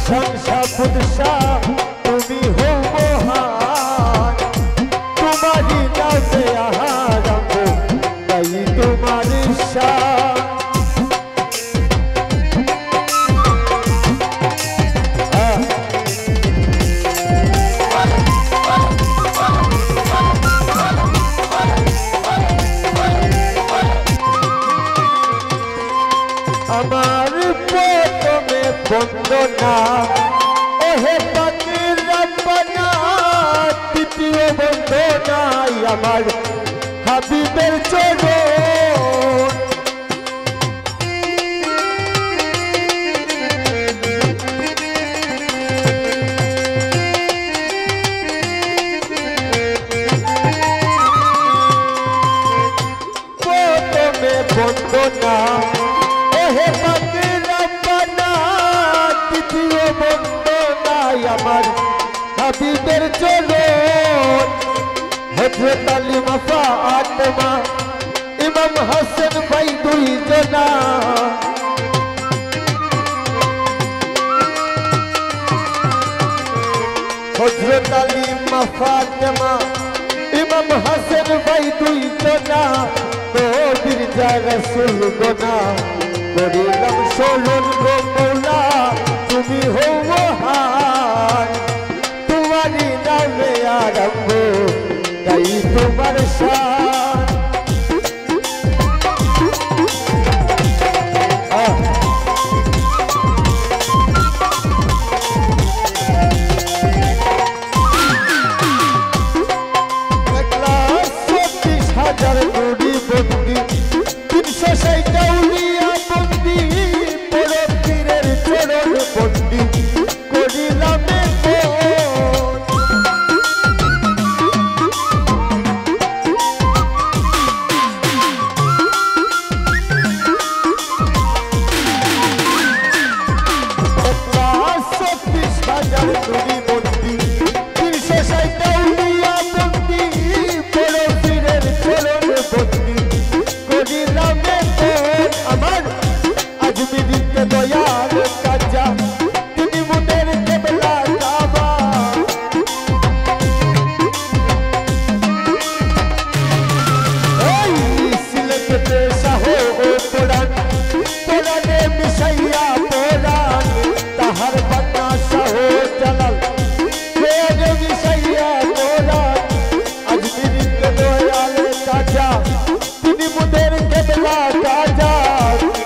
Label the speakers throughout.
Speaker 1: শানশা পুদশা তুমি হো মহান তোমারি নামে আরম্ভ তাই তোমার শান আমার প্রথমে বন্দনা ওহে পাকের রব্বানা দ্বিতীয় বন্দনাই আমার হাবিবের চরণ প্রথমে বন্দনা ওহে পাকের রব্বানা দ্বিতীয় বন্দনাই আমার হাবিবের চরণ হযরত আলী মা ফাতেমা ইমাম হাসান ভাই দুই জনা হযরত আলী মা ফাতেমা ইমাম হাসান ভাই দুই জনা নবীর যা রাসূল গোনা করিলাম শরণ গো মওলা তুমি হো মহান তোমারি নামে আরম্ভ তাই তোমার শান হাজার নুরি বন্দি 360 আউলিয়া বন্দি বড় পীরের চরণ বন্দি করিলাম হাজার নুরি বন্দি 360 আউলিয়া বন্দি বড় পীরের চরণ বন্দি করিলাম আমার আজমিরিতে দয়াল কাজা তিনি মুদের কেবলা কাবা এই সিলেটে শাহ ও কোরআন কোরআনে মিশাইয়া কোরআন তাহার বান্না শাহ জালাল কোরআনে মিশাইয়া কোরআন আজমিরিতে দয়াল কাজা তিনি মুদের কেবলা কাজা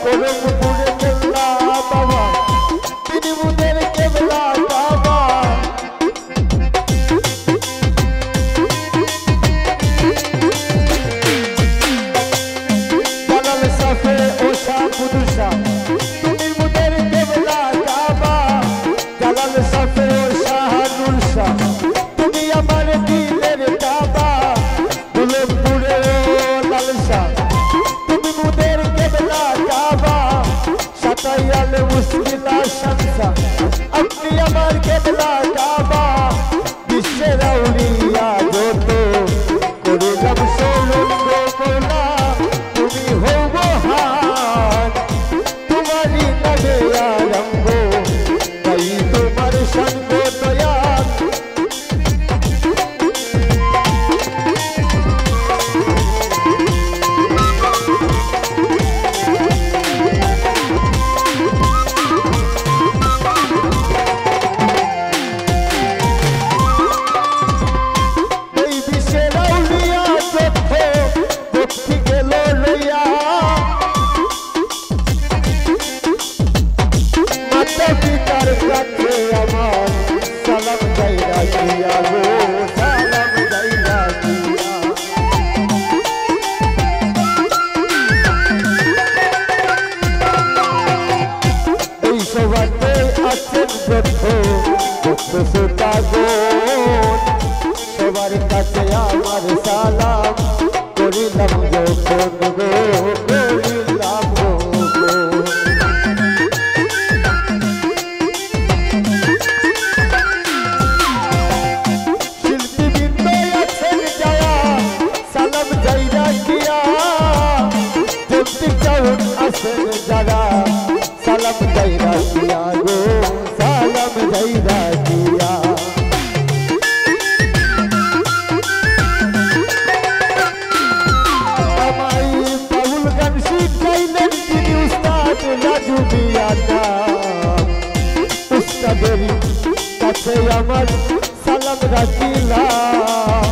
Speaker 1: করমপুরে কেবলা বাবা তিনি মুদের কেবলা বাবা জালাল সাফে ওশা পুদুশা তুমি মুদের কেবলা কাবা জালাল সাফে ওশা নুরশা তুমি আমার দিলের কাবা দুলমপুরে লালসা তুমি মুদের কেবলা কাবা সাতাইয়াল মুশকিলা শামসা আপনি আমার কেবলা কাবা বিশ্বের আউলিয়া যত করিলাম শরণ গো মওলা তুমি হো মহান তোমারি নামে আরম্ভ তাই তোমার শান গো দয়াল সবার কাছে আমার সালাম করিলাম যখন গো করিলাম গো শিল্পী বৃন্দ আছেন যায়া সালাম যাইরা গিয়া জন্তি চাউন আছেন যারা সালাম যাইরা গিয়া গো সালাম আনা উস্তাদের কাছে আমার সালাম রাখিলাম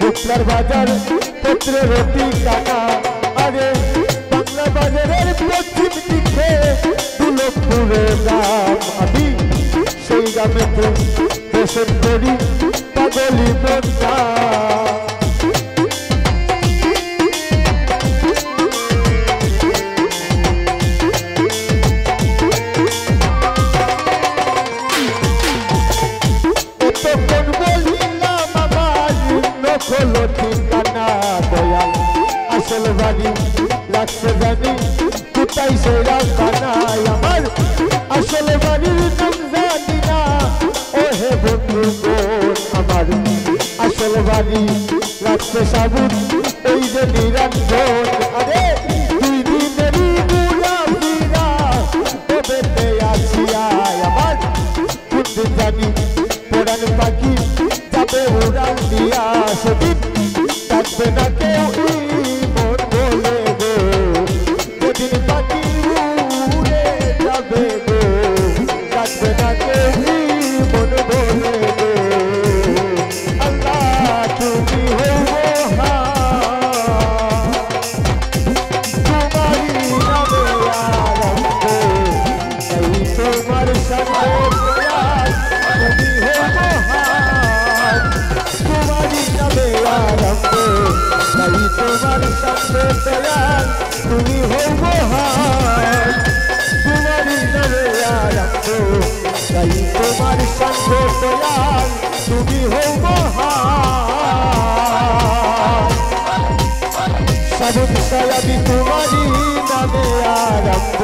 Speaker 1: বুকলার বাজার পত্রের ঠিকানা আরে বাংলা বাজারের পশ্চিম দিকে দুলপুরে গ্রাম আমি সেই গ্রামে বসত করি পাগলি মনটা হলো ঠিকানা দয়াল আসল বাড়ি লাগছে জানি কোথায় সেরা বানায় আমার আসল বাড়ির নাম জানি না ও হে বন্ধু আমার আসল বাড়ি লাগছে সাবুন ওই যে নিরঞ্জন আরে দুই দিনেরই মুরাফিরা তবেতে আছি আমার কোন দিন জানি পোড়ান পাখি যাবে উড়াল দিয়া সেদিন থাকবে না কেউ মন বলে গো যেদিন পাখি উড়ে যাবে গো থাকবে না কেউ মন বলে গো আল্লাহ তুমি হো তোমারই নামে আরম্ভ এই তোমার সাথে তুমি হো তোমারই নামে আরম্ভ তাই তোমার সাথে দয়াল তুমি হো মহান তোমারই নামে আরম্ভ তাই তোমার সাথে দয়াল তুমি হো মহান সাধু সায়াবি তোমারই নামে আরম্ভ